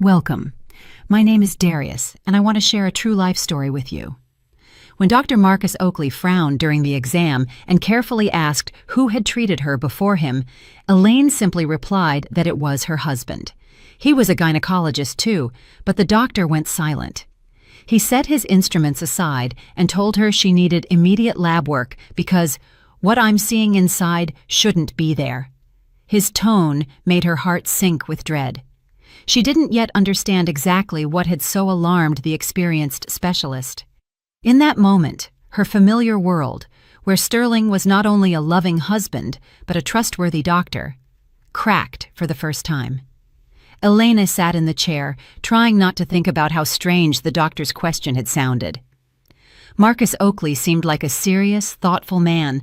Welcome. My name is Darius, and I want to share a true life story with you. When Dr. Marcus Oakley frowned during the exam and carefully asked who had treated her before him, Elaine simply replied that it was her husband. He was a gynecologist too, but the doctor went silent. He set his instruments aside and told her she needed immediate lab work because what I'm seeing inside shouldn't be there. His tone made her heart sink with dread. She didn't yet understand exactly what had so alarmed the experienced specialist. In that moment, her familiar world, where Sterling was not only a loving husband but a trustworthy doctor, cracked for the first time. Elena sat in the chair, trying not to think about how strange the doctor's question had sounded. Marcus Oakley seemed like a serious, thoughtful man,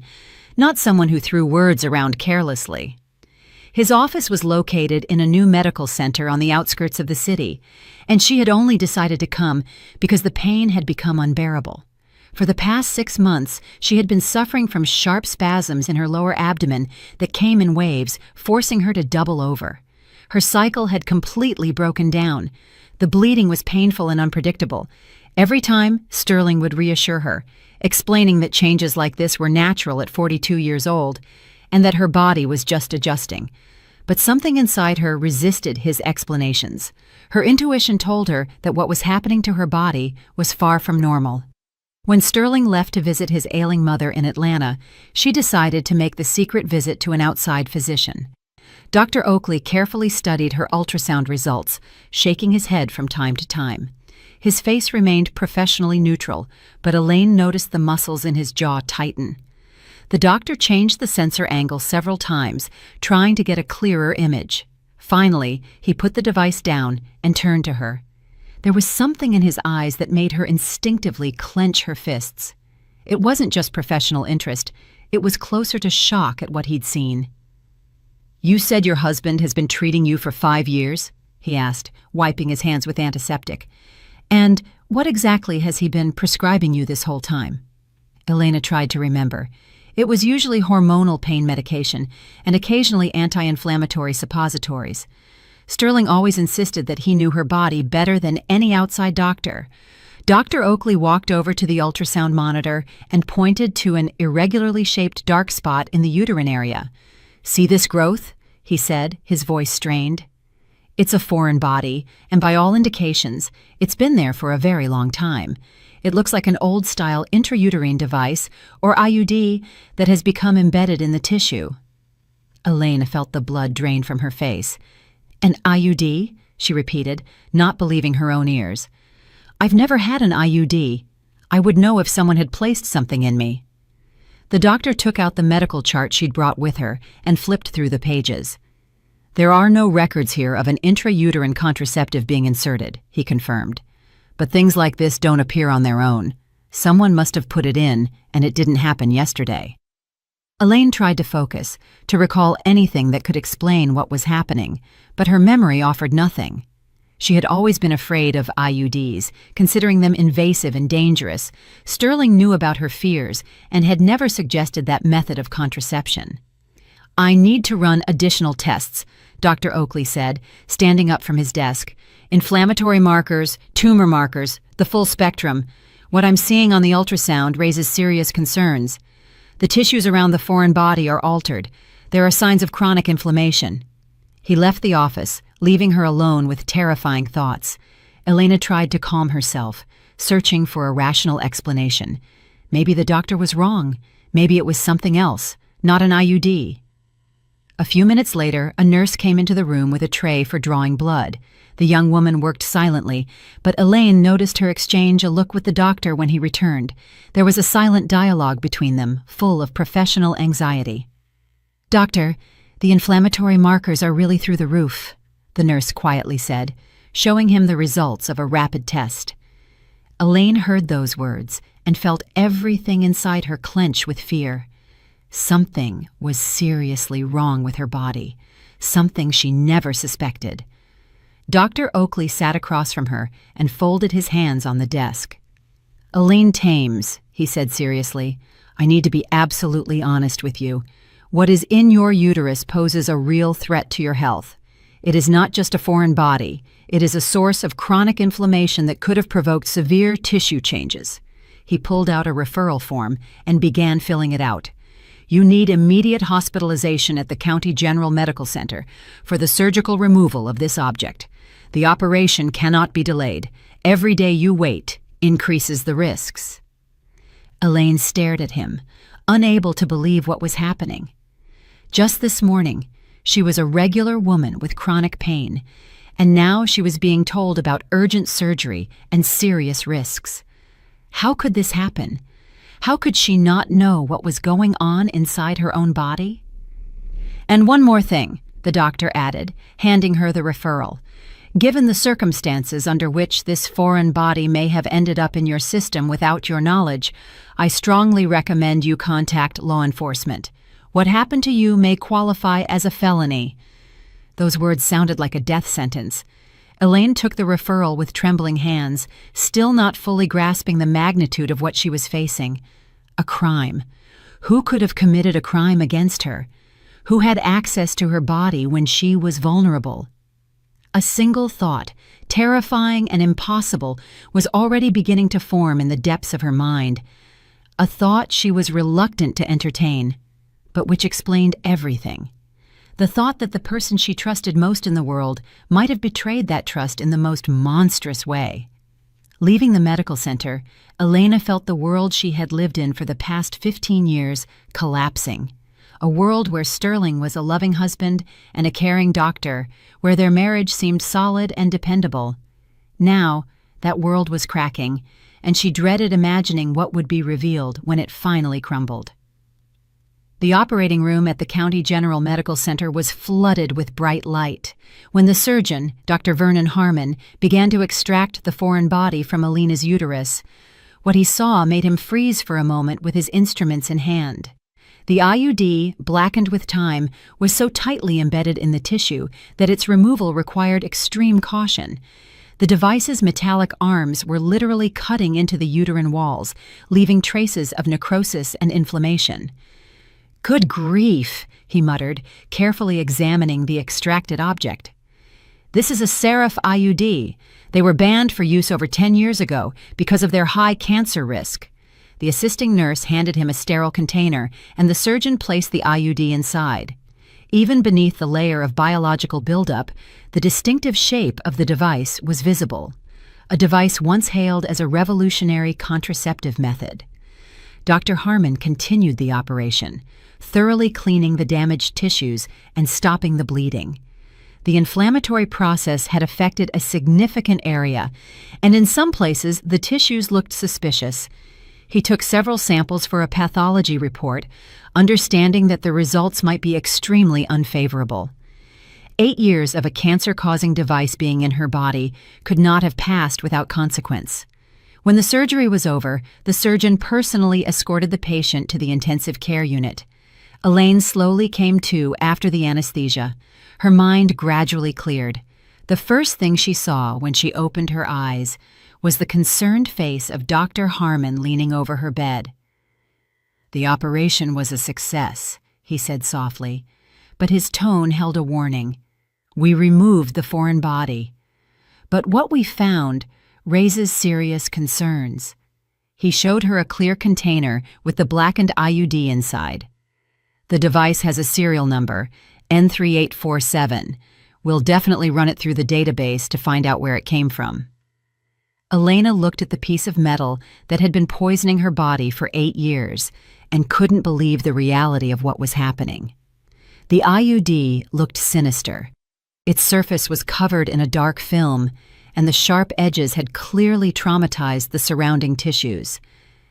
not someone who threw words around carelessly. His office was located in a new medical center on the outskirts of the city, and she had only decided to come because the pain had become unbearable. For the past 6 months, she had been suffering from sharp spasms in her lower abdomen that came in waves, forcing her to double over. Her cycle had completely broken down. The bleeding was painful and unpredictable. Every time, Sterling would reassure her, explaining that changes like this were natural at 42 years old, and that her body was just adjusting. But something inside her resisted his explanations. Her intuition told her that what was happening to her body was far from normal. When Sterling left to visit his ailing mother in Atlanta, she decided to make the secret visit to an outside physician. Dr. Oakley carefully studied her ultrasound results, shaking his head from time to time. His face remained professionally neutral, but Elaine noticed the muscles in his jaw tighten. The doctor changed the sensor angle several times, trying to get a clearer image. Finally, he put the device down and turned to her. There was something in his eyes that made her instinctively clench her fists. It wasn't just professional interest, it was closer to shock at what he'd seen. "You said your husband has been treating you for 5 years?" he asked, wiping his hands with antiseptic. "And what exactly has he been prescribing you this whole time?" Elena tried to remember. It was usually hormonal pain medication and occasionally anti-inflammatory suppositories. Sterling always insisted that he knew her body better than any outside doctor. Dr. Oakley walked over to the ultrasound monitor and pointed to an irregularly shaped dark spot in the uterine area. "See this growth?" he said, his voice strained. "It's a foreign body, and by all indications, it's been there for a very long time. It looks like an old-style intrauterine device, or IUD, that has become embedded in the tissue." Elena felt the blood drain from her face. "An IUD?" she repeated, not believing her own ears. "I've never had an IUD. I would know if someone had placed something in me." The doctor took out the medical chart she'd brought with her and flipped through the pages. "There are no records here of an intrauterine contraceptive being inserted," he confirmed. "But things like this don't appear on their own. Someone must have put it in, and it didn't happen yesterday." Elaine tried to focus, to recall anything that could explain what was happening, but her memory offered nothing. She had always been afraid of IUDs, considering them invasive and dangerous. Sterling knew about her fears and had never suggested that method of contraception. "I need to run additional tests," Dr. Oakley said, standing up from his desk. "Inflammatory markers, tumor markers, the full spectrum. What I'm seeing on the ultrasound raises serious concerns. The tissues around the foreign body are altered. There are signs of chronic inflammation." He left the office, leaving her alone with terrifying thoughts. Elena tried to calm herself, searching for a rational explanation. Maybe the doctor was wrong. Maybe it was something else, not an IUD. A few minutes later, a nurse came into the room with a tray for drawing blood. The young woman worked silently, but Elaine noticed her exchange a look with the doctor when he returned. There was a silent dialogue between them, full of professional anxiety. "Doctor, the inflammatory markers are really through the roof," the nurse quietly said, showing him the results of a rapid test. Elaine heard those words and felt everything inside her clench with fear. Something was seriously wrong with her body, something she never suspected. Dr. Oakley sat across from her and folded his hands on the desk. "Elaine Thames," he said seriously, "I need to be absolutely honest with you. What is in your uterus poses a real threat to your health. It is not just a foreign body. It is a source of chronic inflammation that could have provoked severe tissue changes. He pulled out a referral form and began filling it out. You need immediate hospitalization at the County General Medical Center for the surgical removal of this object. The operation cannot be delayed. Every day you wait increases the risks. Elaine stared at him, unable to believe what was happening. Just this morning, she was a regular woman with chronic pain, and now she was being told about urgent surgery and serious risks. How could this happen? How could she not know what was going on inside her own body? And one more thing, the doctor added, handing her the referral. Given the circumstances under which this foreign body may have ended up in your system without your knowledge, I strongly recommend you contact law enforcement. What happened to you may qualify as a felony. Those words sounded like a death sentence. Elaine took the referral with trembling hands, still not fully grasping the magnitude of what she was facing. A crime. Who could have committed a crime against her? Who had access to her body when she was vulnerable? A single thought, terrifying and impossible, was already beginning to form in the depths of her mind. A thought she was reluctant to entertain, but which explained everything. The thought that the person she trusted most in the world might have betrayed that trust in the most monstrous way. Leaving the medical center, Elena felt the world she had lived in for the past 15 years collapsing. A world where Sterling was a loving husband and a caring doctor, where their marriage seemed solid and dependable. Now, that world was cracking, and she dreaded imagining what would be revealed when it finally crumbled. The operating room at the County General Medical Center was flooded with bright light. When the surgeon, Dr. Vernon Harmon, began to extract the foreign body from Elena's uterus, what he saw made him freeze for a moment with his instruments in hand. The IUD, blackened with time, was so tightly embedded in the tissue that its removal required extreme caution. The device's metallic arms were literally cutting into the uterine walls, leaving traces of necrosis and inflammation. "Good grief," he muttered, carefully examining the extracted object. "This is a Seraph IUD. They were banned for use over 10 years ago because of their high cancer risk." The assisting nurse handed him a sterile container, and the surgeon placed the IUD inside. Even beneath the layer of biological buildup, the distinctive shape of the device was visible, a device once hailed as a revolutionary contraceptive method. Dr. Harmon continued the operation, thoroughly cleaning the damaged tissues and stopping the bleeding. The inflammatory process had affected a significant area, and in some places the tissues looked suspicious. He took several samples for a pathology report, understanding that the results might be extremely unfavorable. 8 years of a cancer-causing device being in her body could not have passed without consequence. When the surgery was over, the surgeon personally escorted the patient to the intensive care unit. Elaine slowly came to after the anesthesia. Her mind gradually cleared. The first thing she saw when she opened her eyes was the concerned face of Dr. Harmon leaning over her bed. "The operation was a success," he said softly, but his tone held a warning. "We removed the foreign body. But what we found raises serious concerns." He showed her a clear container with the blackened IUD inside. "The device has a serial number, N3847. We'll definitely run it through the database to find out where it came from." Elena looked at the piece of metal that had been poisoning her body for 8 years and couldn't believe the reality of what was happening. The IUD looked sinister. Its surface was covered in a dark film, and the sharp edges had clearly traumatized the surrounding tissues.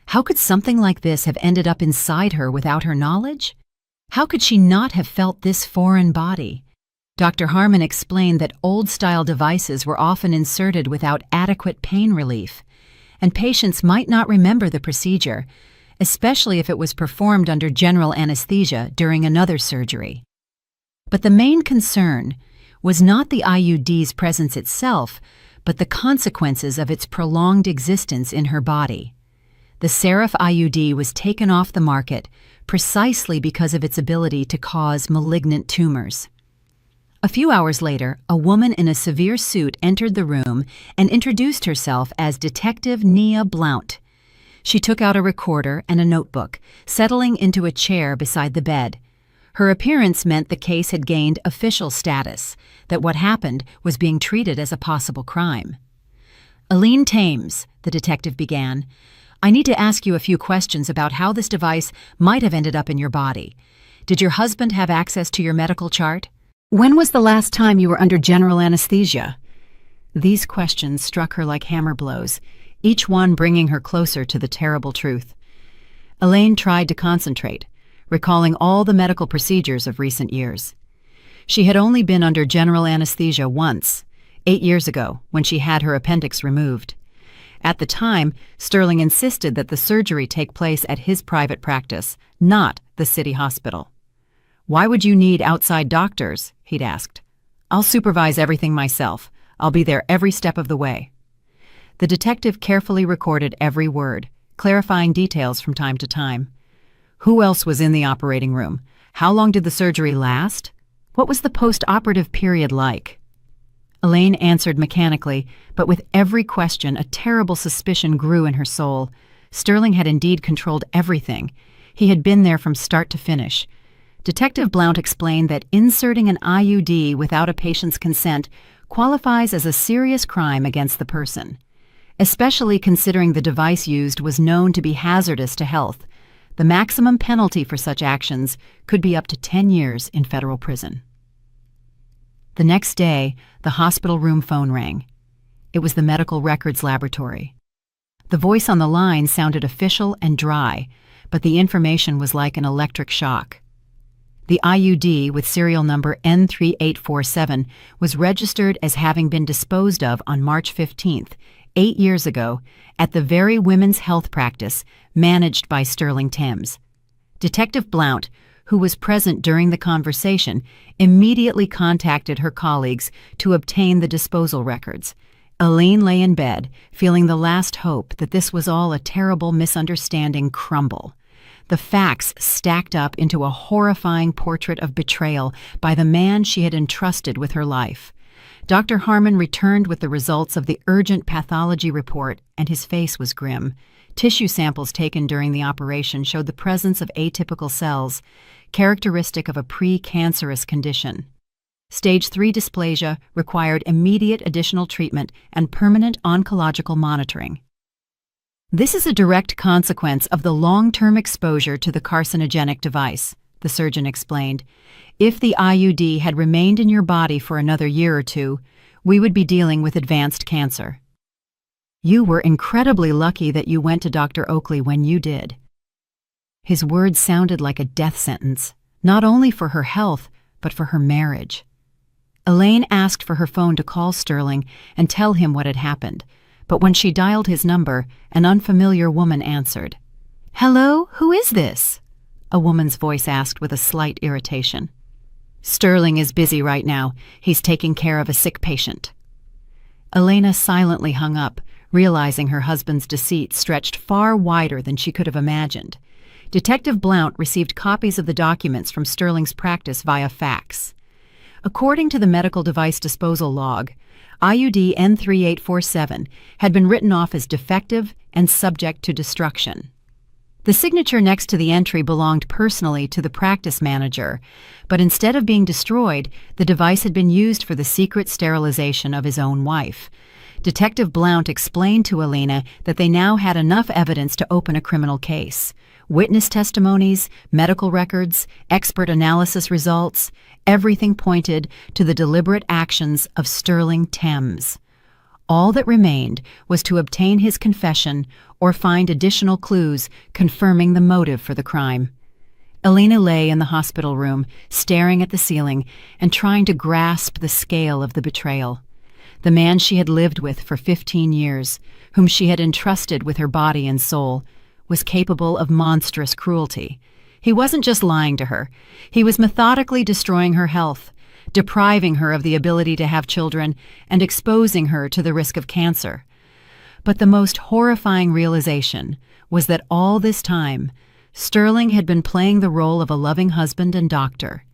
How could something like this have ended up inside her without her knowledge? How could she not have felt this foreign body? Dr. Harmon explained that old-style devices were often inserted without adequate pain relief, and patients might not remember the procedure, especially if it was performed under general anesthesia during another surgery. But the main concern was not the IUD's presence itself, but the consequences of its prolonged existence in her body. The Seraph IUD was taken off the market precisely because of its ability to cause malignant tumors. A few hours later, a woman in a severe suit entered the room and introduced herself as Detective Nia Blount. She took out a recorder and a notebook, settling into a chair beside the bed. Her appearance meant the case had gained official status, that what happened was being treated as a possible crime. "Aline Thames," the detective began, "I need to ask you a few questions about how this device might have ended up in your body. Did your husband have access to your medical chart? When was the last time you were under general anesthesia?" These questions struck her like hammer blows, each one bringing her closer to the terrible truth. Elaine tried to concentrate, recalling all the medical procedures of recent years. She had only been under general anesthesia once, 8 years ago, when she had her appendix removed. At the time, Sterling insisted that the surgery take place at his private practice, not the city hospital. "Why would you need outside doctors?" he'd asked. "I'll supervise everything myself. I'll be there every step of the way." The detective carefully recorded every word, clarifying details from time to time. Who else was in the operating room? How long did the surgery last? What was the post-operative period like? Elaine answered mechanically, but with every question a terrible suspicion grew in her soul. Sterling had indeed controlled everything. He had been there from start to finish. Detective Blount explained that inserting an IUD without a patient's consent qualifies as a serious crime against the person, especially considering the device used was known to be hazardous to health. The maximum penalty for such actions could be up to 10 years in federal prison. The next day, the hospital room phone rang. It was the medical records laboratory. The voice on the line sounded official and dry, but the information was like an electric shock. The IUD, with serial number N3847, was registered as having been disposed of on March 15th, 8 years ago, at the very women's health practice managed by Sterling Thames. Detective Blount, who was present during the conversation, immediately contacted her colleagues to obtain the disposal records. Elaine lay in bed, feeling the last hope that this was all a terrible misunderstanding crumble. The facts stacked up into a horrifying portrait of betrayal by the man she had entrusted with her life. Dr. Harmon returned with the results of the urgent pathology report, and his face was grim. Tissue samples taken during the operation showed the presence of atypical cells, characteristic of a pre-cancerous condition. Stage 3 dysplasia required immediate additional treatment and permanent oncological monitoring. "This is a direct consequence of the long-term exposure to the carcinogenic device," the surgeon explained. "If the IUD had remained in your body for another year or two, we would be dealing with advanced cancer. You were incredibly lucky that you went to Dr. Oakley when you did." His words sounded like a death sentence, not only for her health, but for her marriage. Elaine asked for her phone to call Sterling and tell him what had happened, but when she dialed his number, an unfamiliar woman answered. "Hello, who is this?" a woman's voice asked with a slight irritation. "Sterling is busy right now. He's taking care of a sick patient." Elena silently hung up, realizing her husband's deceit stretched far wider than she could have imagined. Detective Blount received copies of the documents from Sterling's practice via fax. According to the medical device disposal log, IUD N3847 had been written off as defective and subject to destruction. The signature next to the entry belonged personally to the practice manager, but instead of being destroyed, the device had been used for the secret sterilization of his own wife. Detective Blount explained to Elena that they now had enough evidence to open a criminal case. Witness testimonies, medical records, expert analysis results, everything pointed to the deliberate actions of Sterling Thames. All that remained was to obtain his confession or find additional clues confirming the motive for the crime. Elena lay in the hospital room, staring at the ceiling and trying to grasp the scale of the betrayal. The man she had lived with for 15 years, whom she had entrusted with her body and soul, was capable of monstrous cruelty. He wasn't just lying to her. He was methodically destroying her health, depriving her of the ability to have children, and exposing her to the risk of cancer. But the most horrifying realization was that all this time, Sterling had been playing the role of a loving husband and doctor.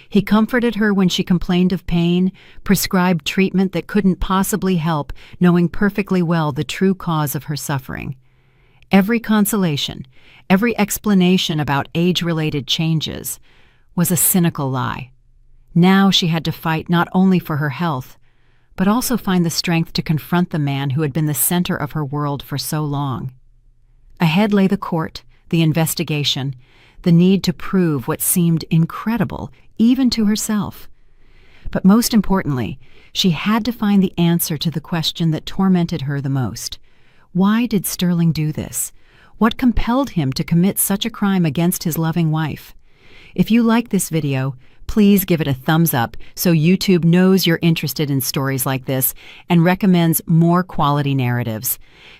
He comforted her when she complained of pain, prescribed treatment that couldn't possibly help, knowing perfectly well the true cause of her suffering. Every consolation, every explanation about age-related changes was a cynical lie. Now she had to fight not only for her health, but also find the strength to confront the man who had been the center of her world for so long. Ahead lay the court, the investigation, the need to prove what seemed incredible, even to herself. But most importantly, she had to find the answer to the question that tormented her the most. Why did Sterling do this? What compelled him to commit such a crime against his loving wife? If you like this video, please give it a thumbs up so YouTube knows you're interested in stories like this and recommends more quality narratives.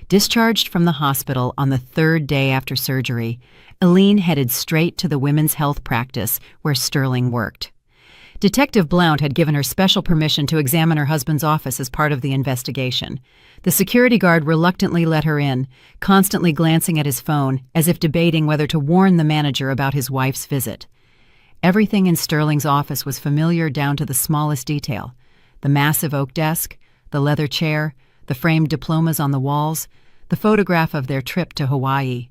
Discharged from the hospital on the third day after surgery, Eileen headed straight to the women's health practice where Sterling worked. Detective Blount had given her special permission to examine her husband's office as part of the investigation. The security guard reluctantly let her in, constantly glancing at his phone as if debating whether to warn the manager about his wife's visit. Everything in Sterling's office was familiar down to the smallest detail. The massive oak desk, the leather chair, the framed diplomas on the walls, the photograph of their trip to Hawaii.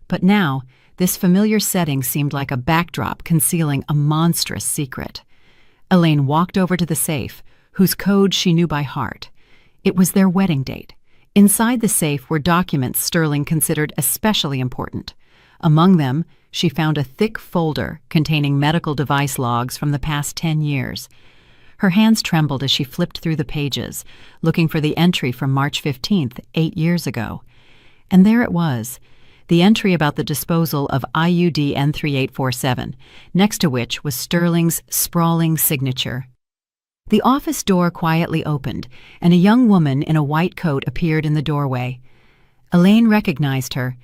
But now, this familiar setting seemed like a backdrop concealing a monstrous secret. Elaine walked over to the safe, whose code she knew by heart. It was their wedding date. Inside the safe were documents Sterling considered especially important. Among them, she found a thick folder containing medical device logs from the past 10 years. Her hands trembled as she flipped through the pages, looking for the entry from March 15th, 8 years ago. And there it was, the entry about the disposal of IUD N3847, next to which was Sterling's sprawling signature. The office door quietly opened, and a young woman in a white coat appeared in the doorway. Elaine recognized her.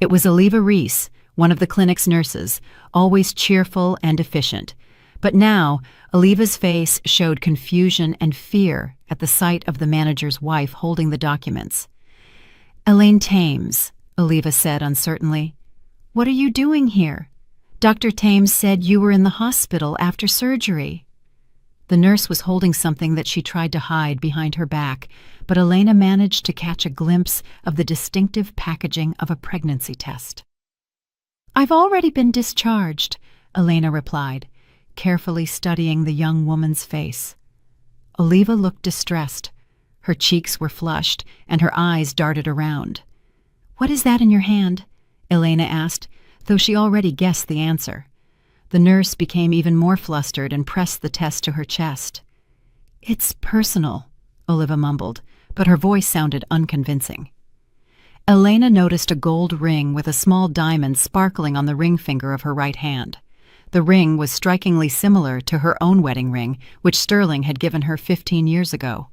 It was Oliva Reese, one of the clinic's nurses, always cheerful and efficient. But now, Oliva's face showed confusion and fear at the sight of the manager's wife holding the documents. "Elaine Thames," Oliva said uncertainly. "What are you doing here? Dr. Thames said you were in the hospital after surgery." The nurse was holding something that she tried to hide behind her back, but Elena managed to catch a glimpse of the distinctive packaging of a pregnancy test. "I've already been discharged," Elena replied, carefully studying the young woman's face. Oliva looked distressed. Her cheeks were flushed, and her eyes darted around. "What is that in your hand?" Elena asked, though she already guessed the answer. The nurse became even more flustered and pressed the test to her chest. "It's personal," Oliva mumbled, but her voice sounded unconvincing. Elena noticed a gold ring with a small diamond sparkling on the ring finger of her right hand. The ring was strikingly similar to her own wedding ring, which Sterling had given her 15 years ago.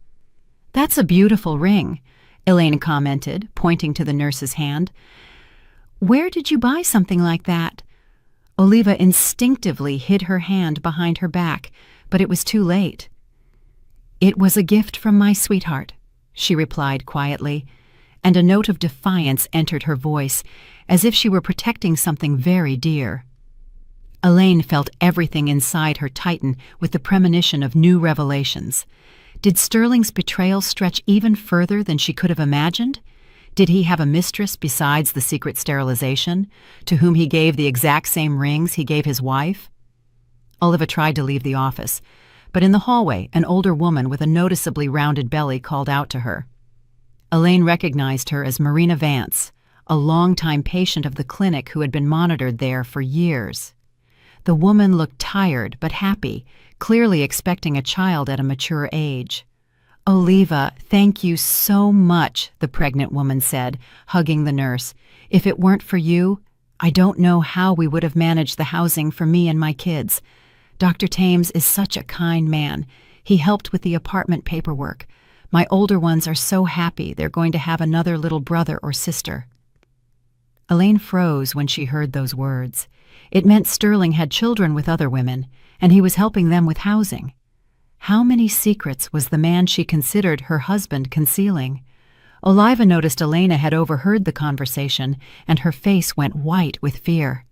"That's a beautiful ring," Elena commented, pointing to the nurse's hand. "Where did you buy something like that?" Oliva instinctively hid her hand behind her back, but it was too late. "It was a gift from my sweetheart," she replied quietly, and a note of defiance entered her voice, as if she were protecting something very dear. Elaine felt everything inside her tighten with the premonition of new revelations. Did Sterling's betrayal stretch even further than she could have imagined? Did he have a mistress besides the secret sterilization, to whom he gave the exact same rings he gave his wife? Oliva tried to leave the office, but in the hallway, an older woman with a noticeably rounded belly called out to her. Elaine recognized her as Marina Vance, a longtime patient of the clinic who had been monitored there for years. The woman looked tired but happy, clearly expecting a child at a mature age. "Oliva, thank you so much," the pregnant woman said, hugging the nurse. "If it weren't for you, I don't know how we would have managed the housing for me and my kids. Dr. Thames is such a kind man. He helped with the apartment paperwork. My older ones are so happy they're going to have another little brother or sister." Elaine froze when she heard those words. It meant Sterling had children with other women, and he was helping them with housing. How many secrets was the man she considered her husband concealing? Oliva noticed Elena had overheard the conversation, and her face went white with fear.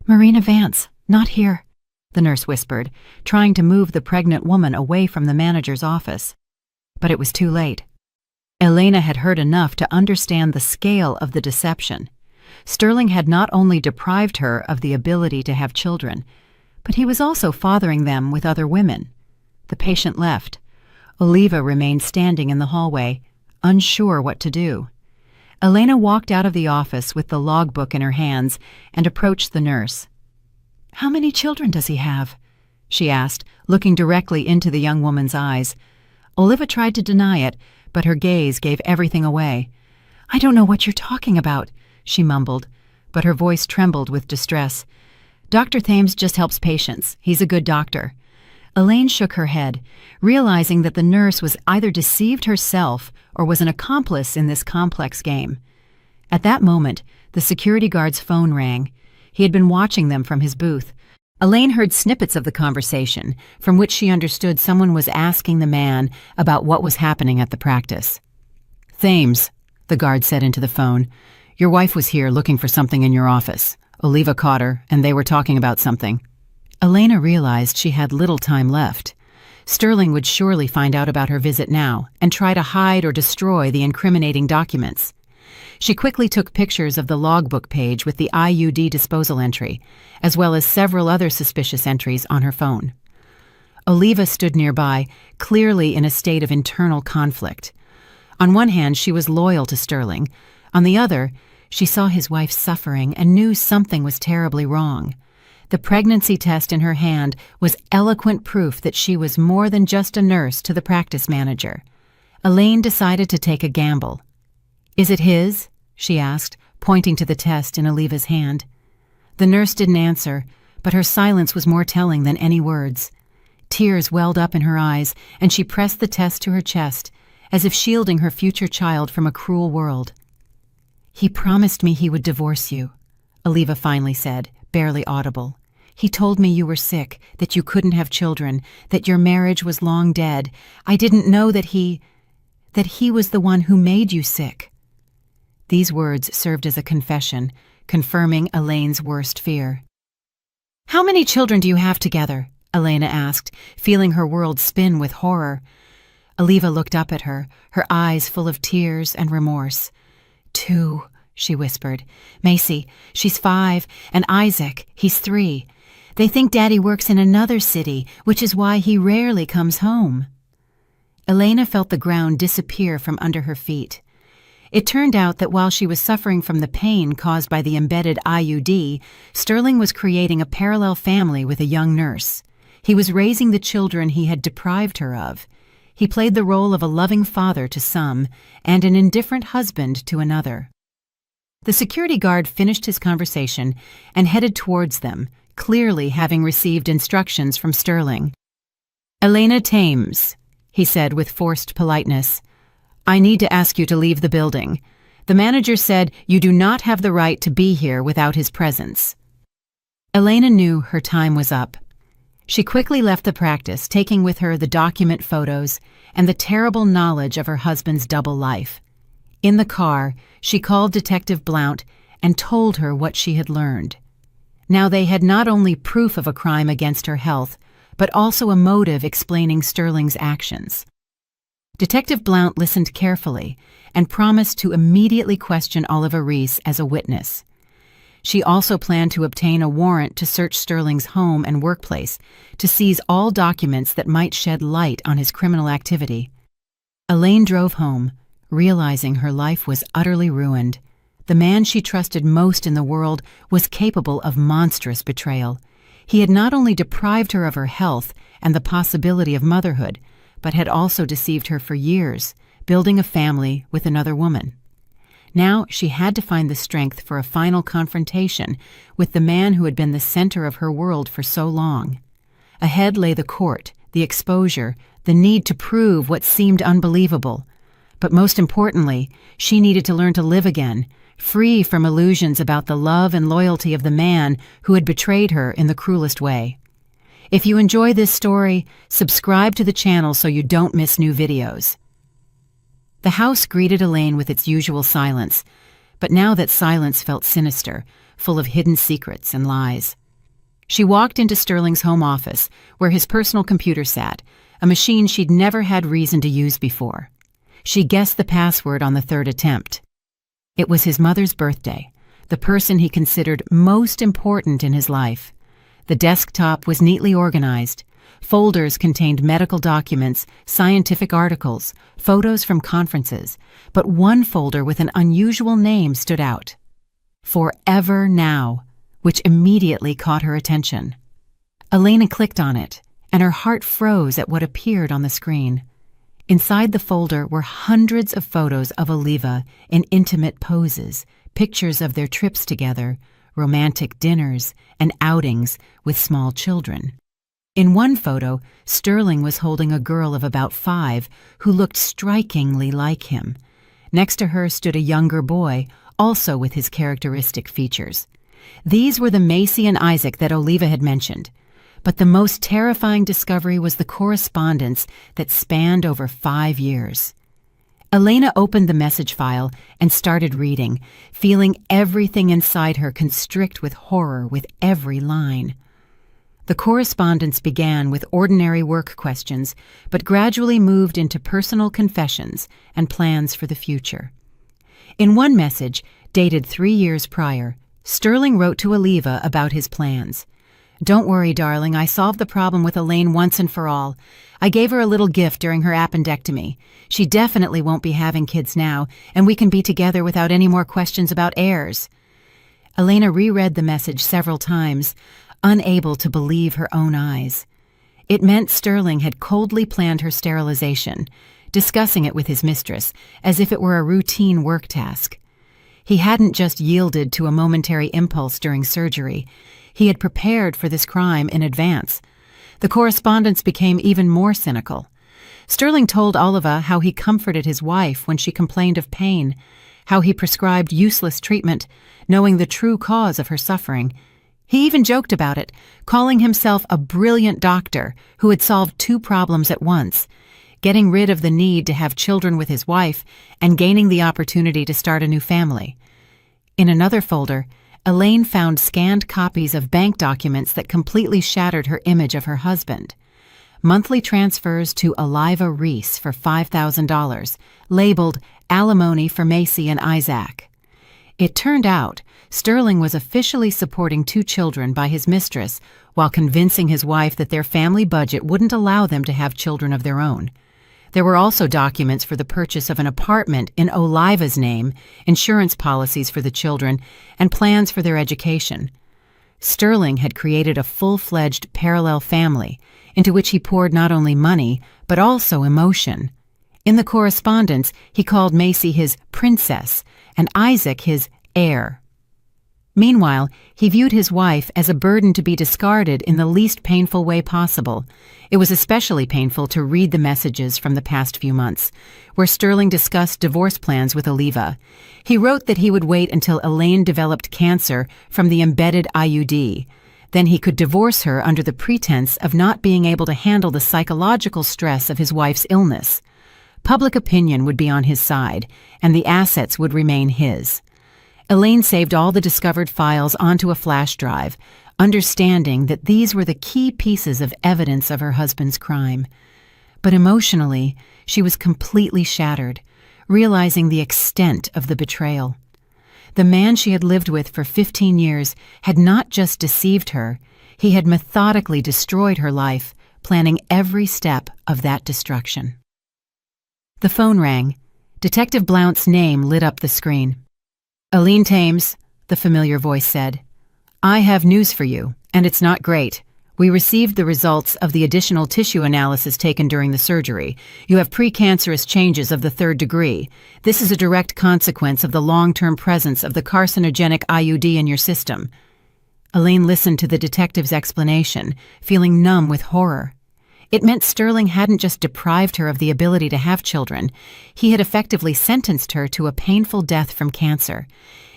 "Marina Vance, not here." the nurse whispered, trying to move the pregnant woman away from the manager's office. But it was too late. Elena had heard enough to understand the scale of the deception. Sterling had not only deprived her of the ability to have children, but he was also fathering them with other women. The patient left. Oliva remained standing in the hallway, unsure what to do. Elena walked out of the office with the logbook in her hands and approached the nurse. "How many children does he have?" she asked, looking directly into the young woman's eyes. Oliva tried to deny it, but her gaze gave everything away. "I don't know what you're talking about," she mumbled, but her voice trembled with distress. "Dr. Thames just helps patients. He's a good doctor." Elaine shook her head, realizing that the nurse was either deceived herself or was an accomplice in this complex game. At that moment, the security guard's phone rang. He had been watching them from his booth. Elaine heard snippets of the conversation, from which she understood someone was asking the man about what was happening at the practice. "Thames," the guard said into the phone, "your wife was here looking for something in your office. Oliva caught her, and they were talking about something." Elena realized she had little time left. Sterling would surely find out about her visit now and try to hide or destroy the incriminating documents. She quickly took pictures of the logbook page with the IUD disposal entry, as well as several other suspicious entries on her phone. Oliva stood nearby, clearly in a state of internal conflict. On one hand, she was loyal to Sterling. On the other, she saw his wife suffering and knew something was terribly wrong. The pregnancy test in her hand was eloquent proof that she was more than just a nurse to the practice manager. Elaine decided to take a gamble. "Is it his?" she asked, pointing to the test in Oliva's hand. The nurse didn't answer, but her silence was more telling than any words. Tears welled up in her eyes, and she pressed the test to her chest, as if shielding her future child from a cruel world. "He promised me he would divorce you," Oliva finally said, barely audible. "He told me you were sick, that you couldn't have children, that your marriage was long dead. I didn't know that he was the one who made you sick." These words served as a confession, confirming Elaine's worst fear. "How many children do you have together?" Elena asked, feeling her world spin with horror. Oliva looked up at her, her eyes full of tears and remorse. "2," she whispered. "Macy, she's 5, and Isaac, he's 3. They think Daddy works in another city, which is why he rarely comes home." Elena felt the ground disappear from under her feet. It turned out that while she was suffering from the pain caused by the embedded IUD, Sterling was creating a parallel family with a young nurse. He was raising the children he had deprived her of. He played the role of a loving father to some and an indifferent husband to another. The security guard finished his conversation and headed towards them, clearly having received instructions from Sterling. "Elena Thames," he said with forced politeness, "I need to ask you to leave the building. The manager said you do not have the right to be here without his presence." Elena knew her time was up. She quickly left the practice, taking with her the document photos and the terrible knowledge of her husband's double life. In the car, she called Detective Blount and told her what she had learned. Now they had not only proof of a crime against her health, but also a motive explaining Sterling's actions. Detective Blount listened carefully and promised to immediately question Oliva Reese as a witness. She also planned to obtain a warrant to search Sterling's home and workplace to seize all documents that might shed light on his criminal activity. Elaine drove home, realizing her life was utterly ruined. The man she trusted most in the world was capable of monstrous betrayal. He had not only deprived her of her health and the possibility of motherhood, but had also deceived her for years, building a family with another woman. Now she had to find the strength for a final confrontation with the man who had been the center of her world for so long. Ahead lay the court, the exposure, the need to prove what seemed unbelievable. But most importantly, she needed to learn to live again, free from illusions about the love and loyalty of the man who had betrayed her in the cruelest way. If you enjoy this story, subscribe to the channel so you don't miss new videos. The house greeted Elaine with its usual silence, but now that silence felt sinister, full of hidden secrets and lies. She walked into Sterling's home office, where his personal computer sat, a machine she'd never had reason to use before. She guessed the password on the third attempt. It was his mother's birthday, the person he considered most important in his life. The desktop was neatly organized. Folders contained medical documents, scientific articles, photos from conferences, but one folder with an unusual name stood out. Forever Now, which immediately caught her attention. Elena clicked on it, and her heart froze at what appeared on the screen. Inside the folder were hundreds of photos of Oliva in intimate poses, pictures of their trips together, romantic dinners, and outings with small children. In one photo, Sterling was holding a girl of about 5 who looked strikingly like him. Next to her stood a younger boy, also with his characteristic features. These were the Macy and Isaac that Oliva had mentioned. But the most terrifying discovery was the correspondence that spanned over 5 years. Elena opened the message file and started reading, feeling everything inside her constrict with horror with every line. The correspondence began with ordinary work questions, but gradually moved into personal confessions and plans for the future. In one message, dated 3 years prior, Sterling wrote to Oliva about his plans. "Don't worry, darling, I solved the problem with Elaine once and for all. I gave her a little gift during her appendectomy. She definitely won't be having kids now, and we can be together without any more questions about heirs." Elena reread the message several times, unable to believe her own eyes. It meant Sterling had coldly planned her sterilization, discussing it with his mistress as if it were a routine work task. He hadn't just yielded to a momentary impulse during surgery. He had prepared for this crime in advance. The correspondence became even more cynical. Sterling told Oliva how he comforted his wife when she complained of pain, how he prescribed useless treatment, knowing the true cause of her suffering. He even joked about it, calling himself a brilliant doctor who had solved 2 problems at once, getting rid of the need to have children with his wife and gaining the opportunity to start a new family. In another folder, Elaine found scanned copies of bank documents that completely shattered her image of her husband. Monthly transfers to Oliva Reese for $5,000, labeled alimony for Macy and Isaac. It turned out Sterling was officially supporting 2 children by his mistress while convincing his wife that their family budget wouldn't allow them to have children of their own. There were also documents for the purchase of an apartment in Oliva's name, insurance policies for the children, and plans for their education. Sterling had created a full-fledged parallel family into which he poured not only money, but also emotion. In the correspondence, he called Macy his princess and Isaac his heir. Meanwhile, he viewed his wife as a burden to be discarded in the least painful way possible. It was especially painful to read the messages from the past few months, where Sterling discussed divorce plans with Oliva. He wrote that he would wait until Elaine developed cancer from the embedded IUD. Then he could divorce her under the pretense of not being able to handle the psychological stress of his wife's illness. Public opinion would be on his side, and the assets would remain his. Elaine saved all the discovered files onto a flash drive, understanding that these were the key pieces of evidence of her husband's crime. But emotionally, she was completely shattered, realizing the extent of the betrayal. The man she had lived with for 15 years had not just deceived her, he had methodically destroyed her life, planning every step of that destruction. The phone rang. Detective Blount's name lit up the screen. "Aline Thames," the familiar voice said. "I have news for you, and it's not great. We received the results of the additional tissue analysis taken during the surgery. You have precancerous changes of the 3rd degree. This is a direct consequence of the long-term presence of the carcinogenic IUD in your system." Elaine listened to the detective's explanation, feeling numb with horror. It meant Sterling hadn't just deprived her of the ability to have children, he had effectively sentenced her to a painful death from cancer.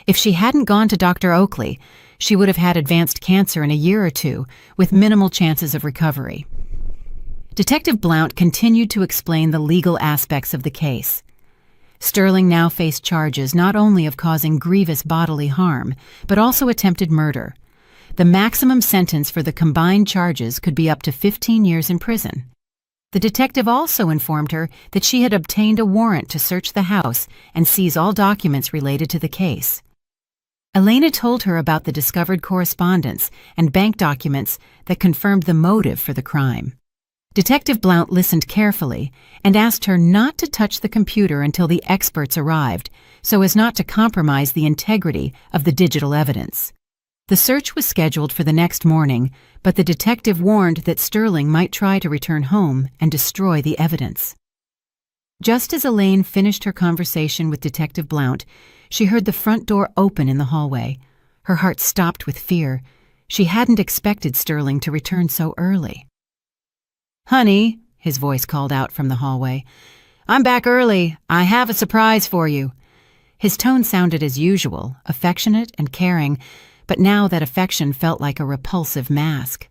If she hadn't gone to Dr. Oakley, she would have had advanced cancer in a year or 2, with minimal chances of recovery. Detective Blount continued to explain the legal aspects of the case. Sterling now faced charges not only of causing grievous bodily harm, but also attempted murder. The maximum sentence for the combined charges could be up to 15 years in prison. The detective also informed her that she had obtained a warrant to search the house and seize all documents related to the case. Elena told her about the discovered correspondence and bank documents that confirmed the motive for the crime. Detective Blount listened carefully and asked her not to touch the computer until the experts arrived, so as not to compromise the integrity of the digital evidence. The search was scheduled for the next morning, but the detective warned that Sterling might try to return home and destroy the evidence. Just as Elaine finished her conversation with Detective Blount, she heard the front door open in the hallway. Her heart stopped with fear. She hadn't expected Sterling to return so early. "Honey," his voice called out from the hallway, "I'm back early. I have a surprise for you." His tone sounded as usual, affectionate and caring, but now that affection felt like a repulsive mask.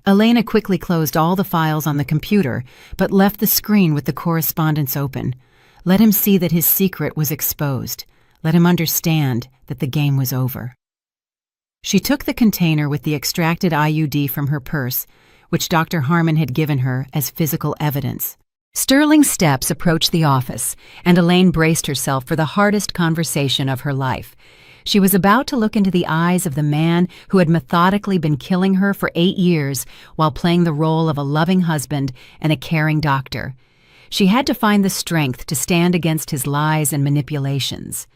Elena quickly closed all the files on the computer, but left the screen with the correspondence open. Let him see that his secret was exposed. Let him understand that the game was over. She took the container with the extracted IUD from her purse, which Dr. Harmon had given her as physical evidence. Sterling's steps approached the office, and Elaine braced herself for the hardest conversation of her life. She was about to look into the eyes of the man who had methodically been killing her for 8 years while playing the role of a loving husband and a caring doctor. She had to find the strength to stand against his lies and manipulations.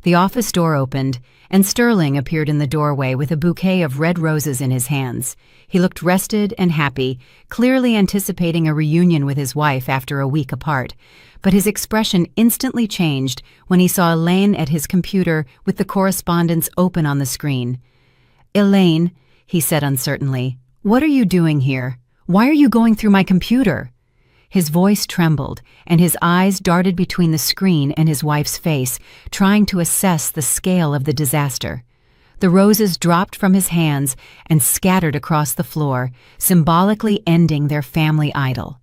The office door opened, and Sterling appeared in the doorway with a bouquet of red roses in his hands. He looked rested and happy, clearly anticipating a reunion with his wife after a week apart. But his expression instantly changed when he saw Elaine at his computer with the correspondence open on the screen. "Elaine," he said uncertainly, "what are you doing here? Why are you going through my computer?" His voice trembled, and his eyes darted between the screen and his wife's face, trying to assess the scale of the disaster. The roses dropped from his hands and scattered across the floor, symbolically ending their family idyll.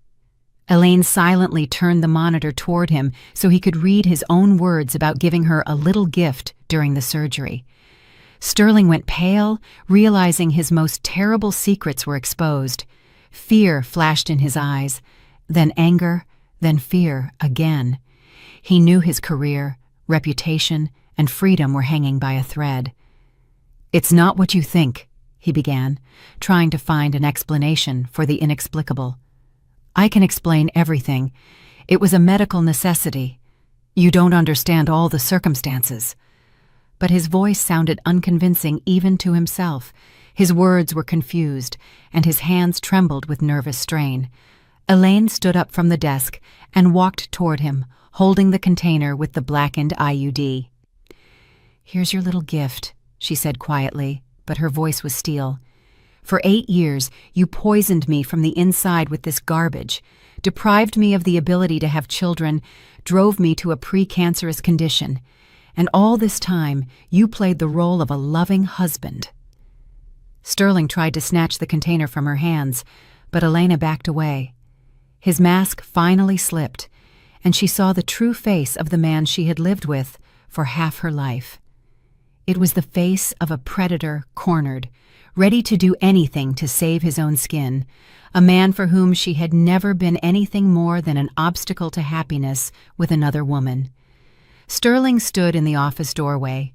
Elaine silently turned the monitor toward him so he could read his own words about giving her a little gift during the surgery. Sterling went pale, realizing his most terrible secrets were exposed. Fear flashed in his eyes, then anger, then fear again. He knew his career, reputation, and freedom were hanging by a thread. "It's not what you think," he began, trying to find an explanation for the inexplicable. "I can explain everything. It was a medical necessity. You don't understand all the circumstances." But his voice sounded unconvincing even to himself. His words were confused, and his hands trembled with nervous strain. Elaine stood up from the desk and walked toward him, holding the container with the blackened IUD. "Here's your little gift," she said quietly, but her voice was steel. "For 8 years, you poisoned me from the inside with this garbage, deprived me of the ability to have children, drove me to a precancerous condition. And all this time, you played the role of a loving husband." Sterling tried to snatch the container from her hands, but Elena backed away. His mask finally slipped, and she saw the true face of the man she had lived with for half her life. It was the face of a predator cornered, ready to do anything to save his own skin, a man for whom she had never been anything more than an obstacle to happiness with another woman. Sterling stood in the office doorway.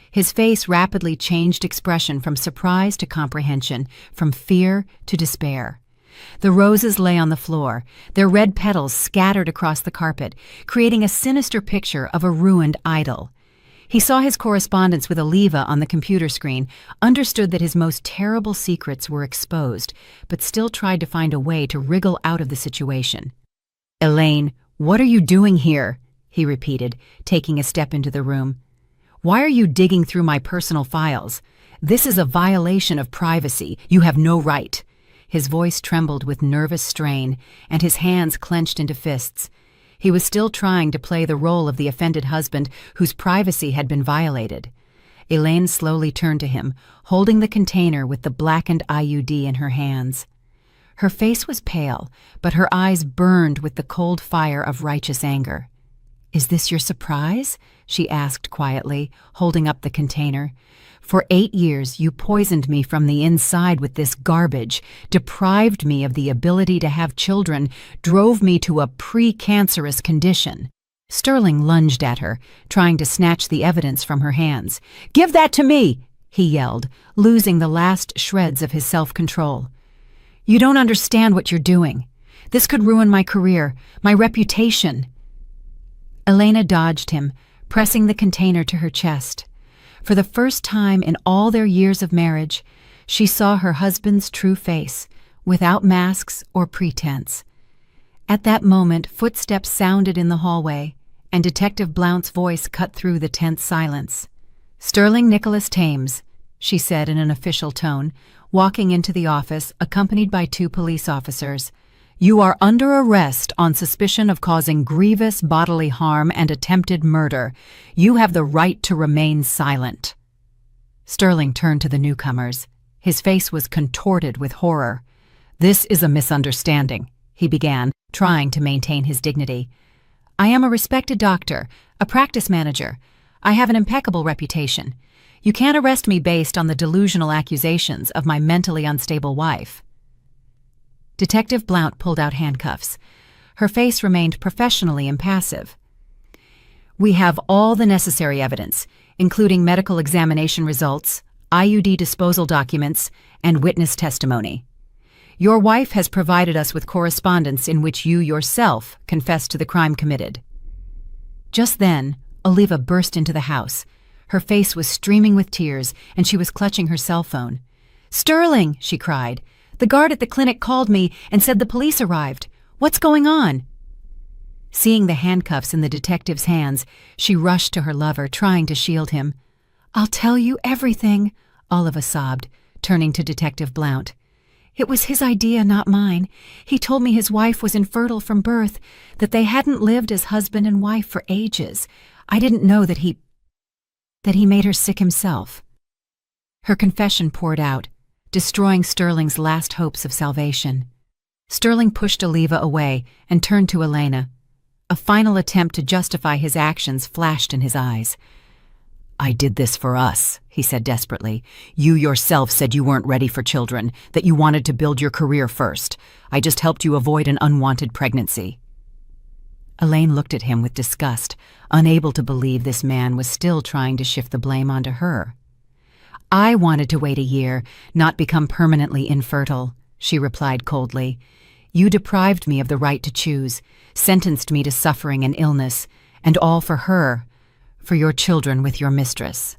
His face rapidly changed expression from surprise to comprehension, from fear to despair. The roses lay on the floor, their red petals scattered across the carpet, creating a sinister picture of a ruined idol. He saw his correspondence with Oliva on the computer screen, understood that his most terrible secrets were exposed, but still tried to find a way to wriggle out of the situation. "Elaine, what are you doing here?" he repeated, taking a step into the room. "Why are you digging through my personal files? This is a violation of privacy. You have no right." His voice trembled with nervous strain, and his hands clenched into fists. He was still trying to play the role of the offended husband whose privacy had been violated. Elaine slowly turned to him, holding the container with the blackened IUD in her hands. Her face was pale, but her eyes burned with the cold fire of righteous anger. "Is this your surprise?" she asked quietly, holding up the container. "For 8 years you poisoned me from the inside with this garbage, deprived me of the ability to have children, drove me to a pre-cancerous condition." Sterling lunged at her, trying to snatch the evidence from her hands. "Give that to me!" he yelled, losing the last shreds of his self-control. "You don't understand what you're doing. This could ruin my career, my reputation." Elena dodged him, pressing the container to her chest. For the first time in all their years of marriage, she saw her husband's true face, without masks or pretense. At that moment, footsteps sounded in the hallway, and Detective Blount's voice cut through the tense silence. "Sterling Nicholas Thames," she said in an official tone, walking into the office accompanied by 2 police officers. "You are under arrest on suspicion of causing grievous bodily harm and attempted murder. You have the right to remain silent." Sterling turned to the newcomers. His face was contorted with horror. "This is a misunderstanding," he began, trying to maintain his dignity. "I am a respected doctor, a practice manager. I have an impeccable reputation. You can't arrest me based on the delusional accusations of my mentally unstable wife." Detective Blount pulled out handcuffs. Her face remained professionally impassive. "We have all the necessary evidence, including medical examination results, IUD disposal documents, and witness testimony. Your wife has provided us with correspondence in which you yourself confessed to the crime committed." Just then, Oliva burst into the house. Her face was streaming with tears, and she was clutching her cell phone. "Sterling!" she cried. "The guard at the clinic called me and said the police arrived. What's going on?" Seeing the handcuffs in the detective's hands, she rushed to her lover, trying to shield him. "I'll tell you everything," Oliva sobbed, turning to Detective Blount. "It was his idea, not mine. He told me his wife was infertile from birth, that they hadn't lived as husband and wife for ages. I didn't know that he made her sick himself." Her confession poured out, destroying Sterling's last hopes of salvation. Sterling pushed Oliva away and turned to Elena. A final attempt to justify his actions flashed in his eyes. "I did this for us," he said desperately. "You yourself said you weren't ready for children, that you wanted to build your career first. I just helped you avoid an unwanted pregnancy." Elaine looked at him with disgust, unable to believe this man was still trying to shift the blame onto her. "I wanted to wait a year, not become permanently infertile," she replied coldly. "You deprived me of the right to choose, sentenced me to suffering and illness, and all for her, for your children with your mistress."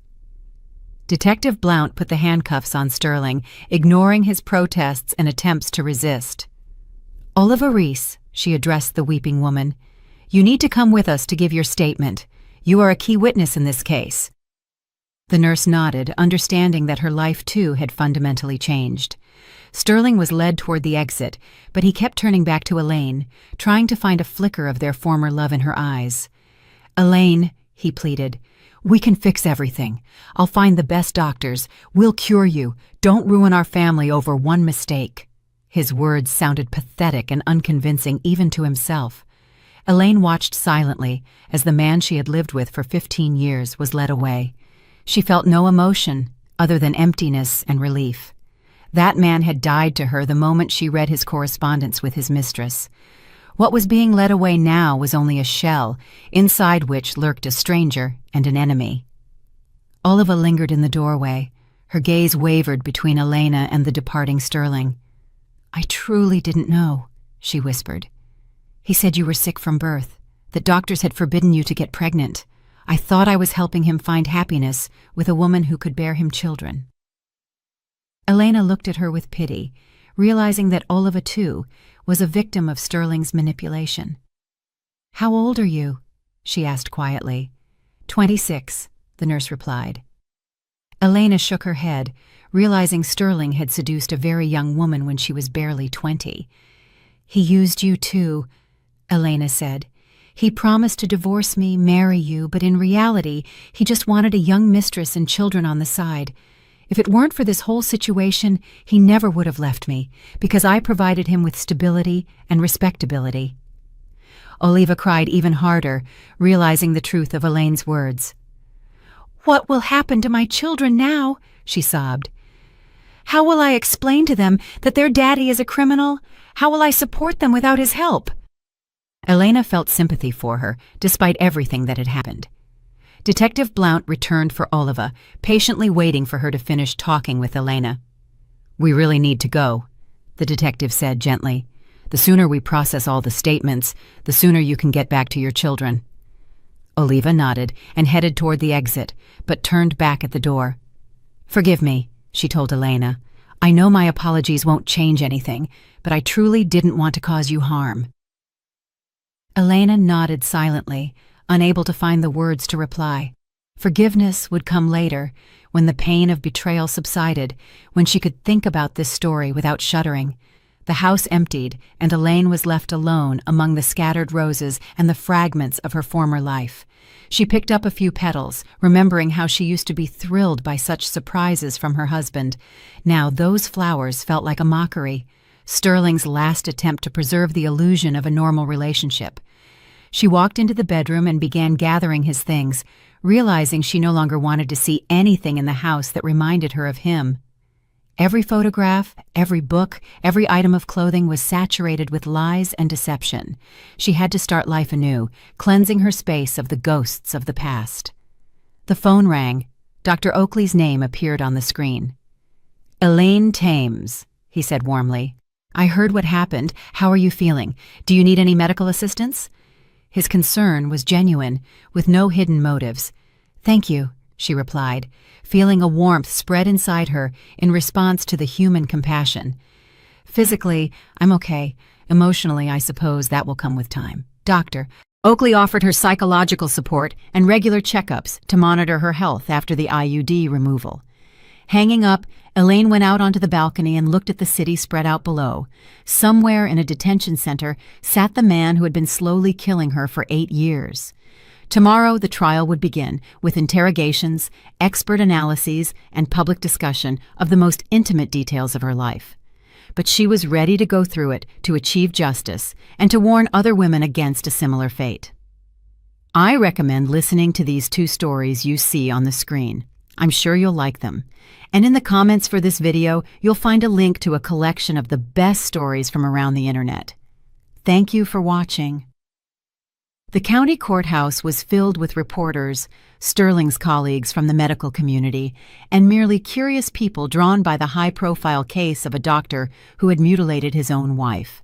Detective Blount put the handcuffs on Sterling, ignoring his protests and attempts to resist. "Oliva Reese," she addressed the weeping woman, "you need to come with us to give your statement. You are a key witness in this case." The nurse nodded, understanding that her life too had fundamentally changed. Sterling was led toward the exit, but he kept turning back to Elaine, trying to find a flicker of their former love in her eyes. "Elaine," he pleaded, "we can fix everything. I'll find the best doctors. We'll cure you. Don't ruin our family over one mistake." His words sounded pathetic and unconvincing even to himself. Elaine watched silently as the man she had lived with for 15 years was led away. She felt no emotion other than emptiness and relief. That man had died to her the moment she read his correspondence with his mistress. What was being led away now was only a shell, inside which lurked a stranger and an enemy. Oliva lingered in the doorway. Her gaze wavered between Elena and the departing Sterling. "I truly didn't know," she whispered. "He said you were sick from birth, that doctors had forbidden you to get pregnant. I thought I was helping him find happiness with a woman who could bear him children." Elena looked at her with pity, realizing that Oliva, too, was a victim of Sterling's manipulation. "How old are you?" she asked quietly. 26, the nurse replied. Elena shook her head, realizing Sterling had seduced a very young woman when she was barely 20. "He used you too," Elena said. "He promised to divorce me, marry you, but in reality, he just wanted a young mistress and children on the side. If it weren't for this whole situation, he never would have left me, because I provided him with stability and respectability." Oliva cried even harder, realizing the truth of Elaine's words. "What will happen to my children now?" she sobbed. "How will I explain to them that their daddy is a criminal? How will I support them without his help?" Elena felt sympathy for her, despite everything that had happened. Detective Blount returned for Oliva, patiently waiting for her to finish talking with Elena. "We really need to go," the detective said gently. "The sooner we process all the statements, the sooner you can get back to your children." Oliva nodded and headed toward the exit, but turned back at the door. "Forgive me," she told Elena. "I know my apologies won't change anything, but I truly didn't want to cause you harm." Elena nodded silently, unable to find the words to reply. Forgiveness would come later, when the pain of betrayal subsided, when she could think about this story without shuddering. The house emptied, and Elaine was left alone among the scattered roses and the fragments of her former life. She picked up a few petals, remembering how she used to be thrilled by such surprises from her husband. Now those flowers felt like a mockery, Sterling's last attempt to preserve the illusion of a normal relationship. She walked into the bedroom and began gathering his things, realizing she no longer wanted to see anything in the house that reminded her of him. Every photograph, every book, every item of clothing was saturated with lies and deception. She had to start life anew, cleansing her space of the ghosts of the past. The phone rang. Dr. Oakley's name appeared on the screen. "Elaine Thames," he said warmly. "I heard what happened. How are you feeling? Do you need any medical assistance?" His concern was genuine, with no hidden motives. "Thank you," she replied, feeling a warmth spread inside her in response to the human compassion. "Physically, I'm okay. Emotionally, I suppose that will come with time." Doctor Oakley offered her psychological support and regular checkups to monitor her health after the IUD removal. Hanging up, Elaine went out onto the balcony and looked at the city spread out below. Somewhere in a detention center sat the man who had been slowly killing her for 8 years. Tomorrow, the trial would begin, with interrogations, expert analyses, and public discussion of the most intimate details of her life. But she was ready to go through it to achieve justice and to warn other women against a similar fate. I recommend listening to these 2 stories you see on the screen. I'm sure you'll like them. And in the comments for this video, you'll find a link to a collection of the best stories from around the internet. Thank you for watching. The county courthouse was filled with reporters, Sterling's colleagues from the medical community, and merely curious people drawn by the high-profile case of a doctor who had mutilated his own wife.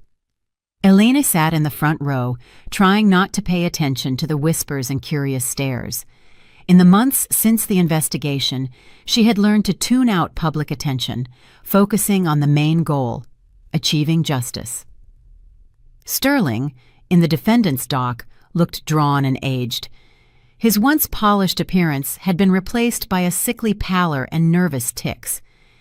Elena sat in the front row, trying not to pay attention to the whispers and curious stares. In the months since the investigation, she had learned to tune out public attention, focusing on the main goal, achieving justice. Sterling, in the defendant's dock, looked drawn and aged. His once polished appearance had been replaced by a sickly pallor and nervous tics.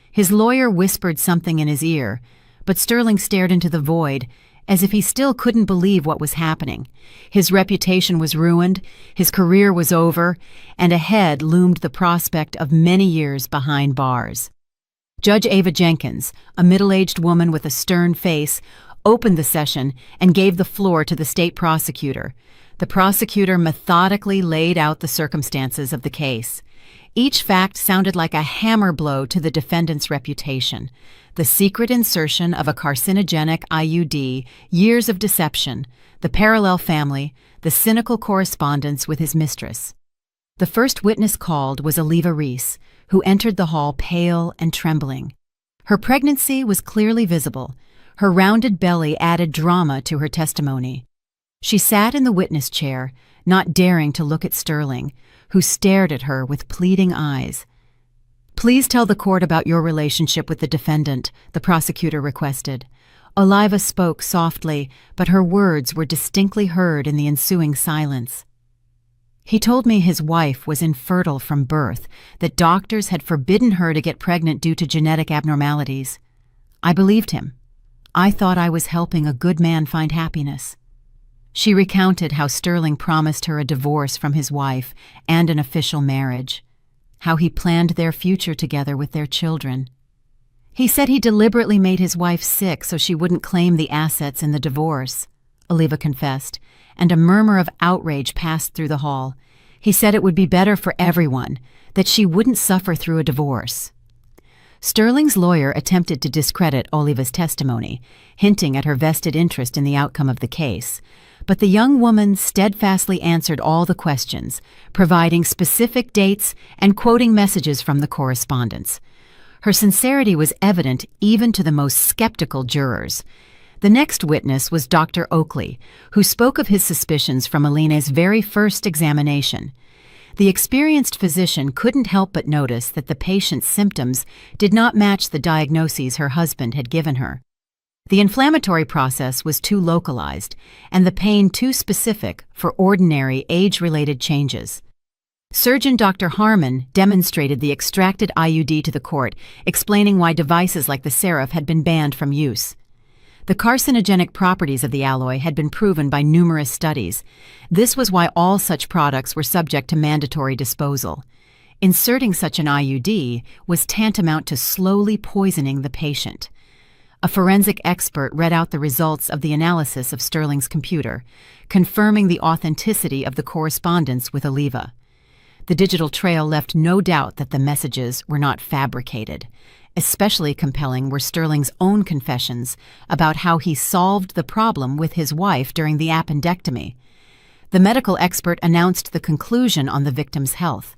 His lawyer whispered something in his ear, but Sterling stared into the void, as if he still couldn't believe what was happening. His reputation was ruined, his career was over, and ahead loomed the prospect of many years behind bars. Judge Ava Jenkins, a middle-aged woman with a stern face, opened the session and gave the floor to the state prosecutor. The prosecutor methodically laid out the circumstances of the case. Each fact sounded like a hammer blow to the defendant's reputation. The secret insertion of a carcinogenic IUD, years of deception, the parallel family, the cynical correspondence with his mistress. The first witness called was Oliva Reese, who entered the hall pale and trembling. Her pregnancy was clearly visible. Her rounded belly added drama to her testimony. She sat in the witness chair, not daring to look at Sterling, who stared at her with pleading eyes. "Please tell the court about your relationship with the defendant," the prosecutor requested. Oliva spoke softly, but her words were distinctly heard in the ensuing silence. "He told me his wife was infertile from birth, that doctors had forbidden her to get pregnant due to genetic abnormalities. I believed him. I thought I was helping a good man find happiness." She recounted how Sterling promised her a divorce from his wife and an official marriage, how he planned their future together with their children. "He said he deliberately made his wife sick so she wouldn't claim the assets in the divorce," Oliva confessed, and a murmur of outrage passed through the hall. He said it would be better for everyone, that she wouldn't suffer through a divorce. Sterling's lawyer attempted to discredit Oliva's testimony, hinting at her vested interest in the outcome of the case. But the young woman steadfastly answered all the questions, providing specific dates and quoting messages from the correspondence. Her sincerity was evident even to the most skeptical jurors. The next witness was Dr. Oakley, who spoke of his suspicions from Elena's very first examination. The experienced physician couldn't help but notice that the patient's symptoms did not match the diagnoses her husband had given her. The inflammatory process was too localized, and the pain too specific for ordinary age-related changes. Surgeon Dr. Harmon demonstrated the extracted IUD to the court, explaining why devices like the Seraph had been banned from use. The carcinogenic properties of the alloy had been proven by numerous studies. This was why all such products were subject to mandatory disposal. Inserting such an IUD was tantamount to slowly poisoning the patient. A forensic expert read out the results of the analysis of Sterling's computer, confirming the authenticity of the correspondence with Oliva. The digital trail left no doubt that the messages were not fabricated. Especially compelling were Sterling's own confessions about how he solved the problem with his wife during the appendectomy. The medical expert announced the conclusion on the victim's health.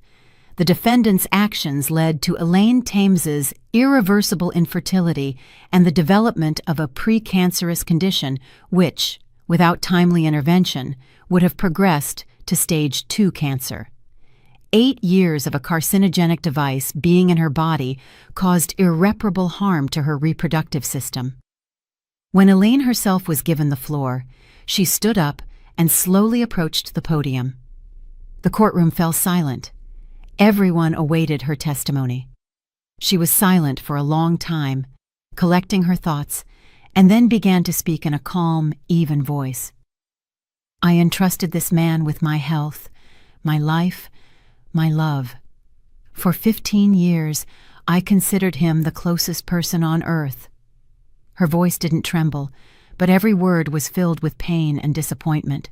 The defendant's actions led to Elaine Tames's irreversible infertility and the development of a precancerous condition which, without timely intervention, would have progressed to stage 2 cancer. 8 years of a carcinogenic device being in her body caused irreparable harm to her reproductive system. When Elaine herself was given the floor, she stood up and slowly approached the podium. The courtroom fell silent. Everyone awaited her testimony. She was silent for a long time, collecting her thoughts, and then began to speak in a calm, even voice. "I entrusted this man with my health, my life, my love. For 15 years, I considered him the closest person on earth." Her voice didn't tremble, but every word was filled with pain and disappointment.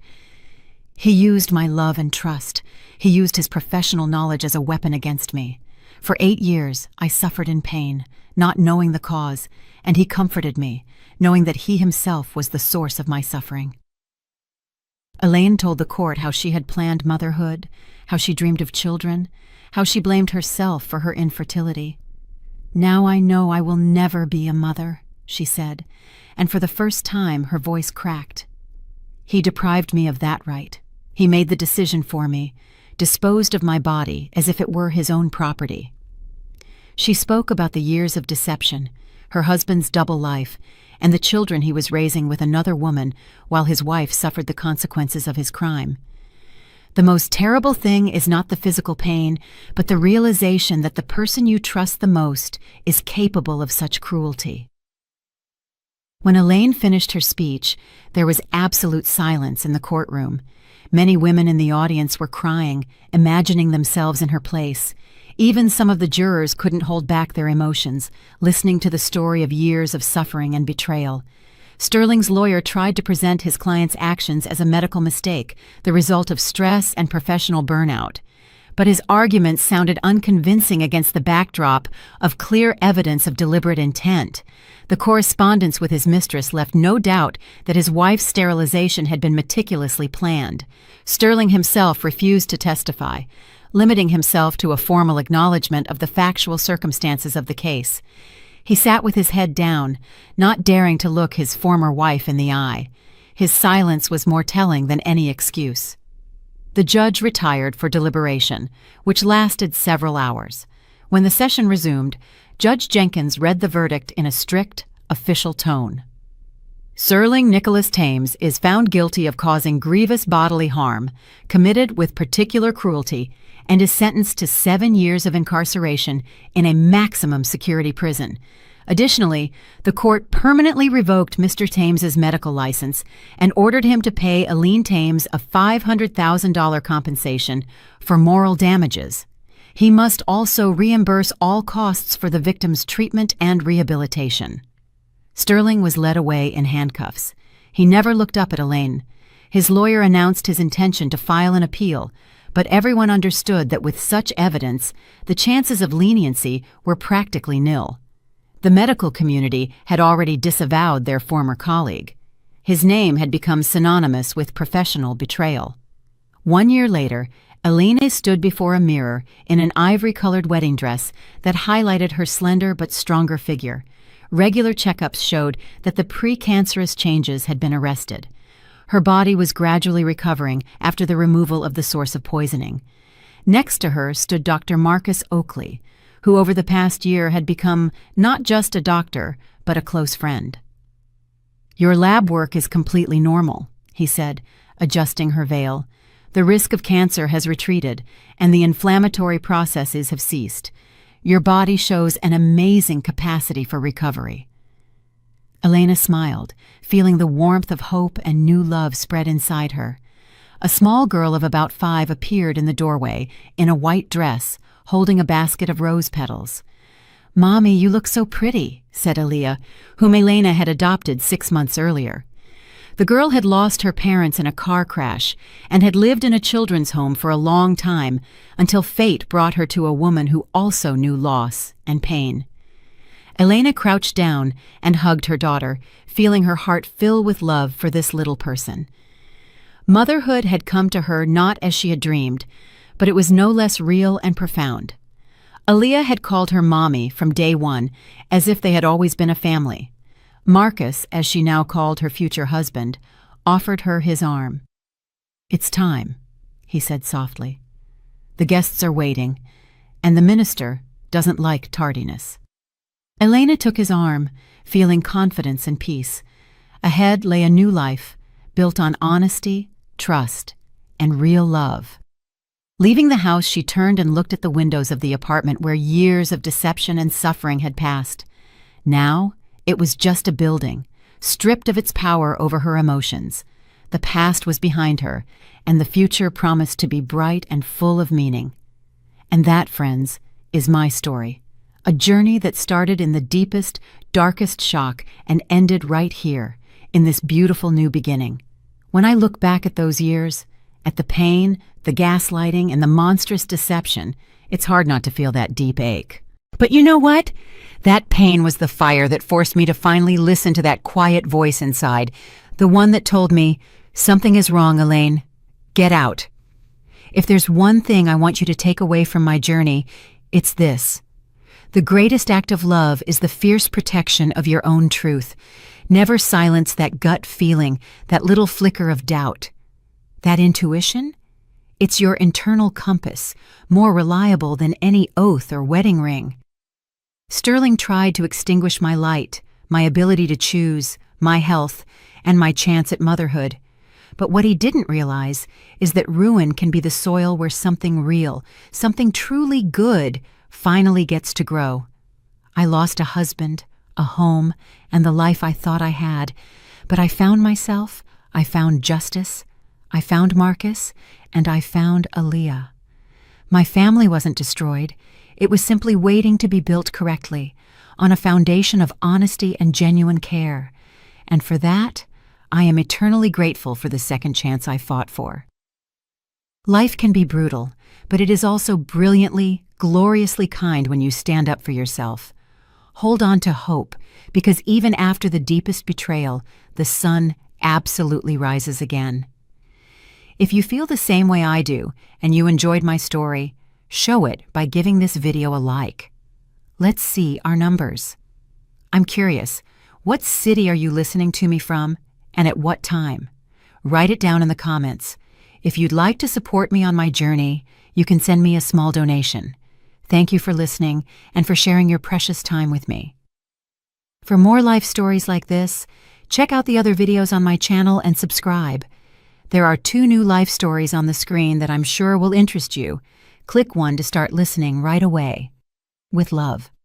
"He used my love and trust. He used his professional knowledge as a weapon against me. For 8 years, I suffered in pain, not knowing the cause, and he comforted me, knowing that he himself was the source of my suffering." Elaine told the court how she had planned motherhood, how she dreamed of children, how she blamed herself for her infertility. "Now I know I will never be a mother," she said, and for the first time her voice cracked. "He deprived me of that right. He made the decision for me, disposed of my body as if it were his own property." She spoke about the years of deception, her husband's double life, and the children he was raising with another woman while his wife suffered the consequences of his crime. "The most terrible thing is not the physical pain, but the realization that the person you trust the most is capable of such cruelty." When Elaine finished her speech, there was absolute silence in the courtroom. Many women in the audience were crying, imagining themselves in her place. Even some of the jurors couldn't hold back their emotions, listening to the story of years of suffering and betrayal. Sterling's lawyer tried to present his client's actions as a medical mistake, the result of stress and professional burnout. But his arguments sounded unconvincing against the backdrop of clear evidence of deliberate intent. The correspondence with his mistress left no doubt that his wife's sterilization had been meticulously planned. Sterling himself refused to testify, limiting himself to a formal acknowledgement of the factual circumstances of the case. He sat with his head down, not daring to look his former wife in the eye. His silence was more telling than any excuse. The judge retired for deliberation, which lasted several hours. When the session resumed, Judge Jenkins read the verdict in a strict, official tone. "Sterling Nicholas Thames is found guilty of causing grievous bodily harm, committed with particular cruelty, and is sentenced to 7 years of incarceration in a maximum security prison. Additionally, the court permanently revoked Mr. Thames's medical license and ordered him to pay Elaine Thames a $500,000 compensation for moral damages. He must also reimburse all costs for the victim's treatment and rehabilitation." Sterling was led away in handcuffs. He never looked up at Elaine. His lawyer announced his intention to file an appeal, but everyone understood that with such evidence, the chances of leniency were practically nil. The medical community had already disavowed their former colleague. His name had become synonymous with professional betrayal. 1 year later, Elena stood before a mirror in an ivory-colored wedding dress that highlighted her slender but stronger figure. Regular checkups showed that the precancerous changes had been arrested. Her body was gradually recovering after the removal of the source of poisoning. Next to her stood Dr. Marcus Oakley, who over the past year had become not just a doctor, but a close friend. "Your lab work is completely normal," he said, adjusting her veil. "The risk of cancer has retreated, and the inflammatory processes have ceased. Your body shows an amazing capacity for recovery." Elena smiled, feeling the warmth of hope and new love spread inside her. A small girl of about 5 appeared in the doorway, in a white dress, holding a basket of rose petals. "Mommy, you look so pretty," said Aaliyah, whom Elena had adopted 6 months earlier. The girl had lost her parents in a car crash and had lived in a children's home for a long time until fate brought her to a woman who also knew loss and pain. Elena crouched down and hugged her daughter, feeling her heart fill with love for this little person. Motherhood had come to her not as she had dreamed, but it was no less real and profound. Aaliyah had called her mommy from day one, as if they had always been a family. Marcus, as she now called her future husband, offered her his arm. "It's time," he said softly. "The guests are waiting, and the minister doesn't like tardiness." Elena took his arm, feeling confidence and peace. Ahead lay a new life, built on honesty, trust, and real love. Leaving the house, she turned and looked at the windows of the apartment where years of deception and suffering had passed. Now, it was just a building, stripped of its power over her emotions. The past was behind her, and the future promised to be bright and full of meaning. And that, friends, is my story. A journey that started in the deepest, darkest shock and ended right here, in this beautiful new beginning. When I look back at those years, at the pain, the gaslighting, and the monstrous deception, it's hard not to feel that deep ache. But you know what? That pain was the fire that forced me to finally listen to that quiet voice inside, the one that told me, "Something is wrong, Elaine. Get out." If there's one thing I want you to take away from my journey, it's this. The greatest act of love is the fierce protection of your own truth. Never silence that gut feeling, that little flicker of doubt. That intuition? It's your internal compass, more reliable than any oath or wedding ring. Sterling tried to extinguish my light, my ability to choose, my health, and my chance at motherhood. But what he didn't realize is that ruin can be the soil where something real, something truly good, finally gets to grow. I lost a husband, a home, and the life I thought I had, but I found myself, I found justice, I found Marcus, and I found Aaliyah. My family wasn't destroyed. It was simply waiting to be built correctly, on a foundation of honesty and genuine care. And for that, I am eternally grateful for the second chance I fought for. Life can be brutal, but it is also brilliantly, gloriously kind when you stand up for yourself. Hold on to hope, because even after the deepest betrayal, the sun absolutely rises again. If you feel the same way I do, and you enjoyed my story, show it by giving this video a like. Let's see our numbers. I'm curious, what city are you listening to me from, and at what time? Write it down in the comments. If you'd like to support me on my journey, you can send me a small donation. Thank you for listening and for sharing your precious time with me. For more life stories like this, check out the other videos on my channel and subscribe. There are 2 new life stories on the screen that I'm sure will interest you. Click one to start listening right away. With love.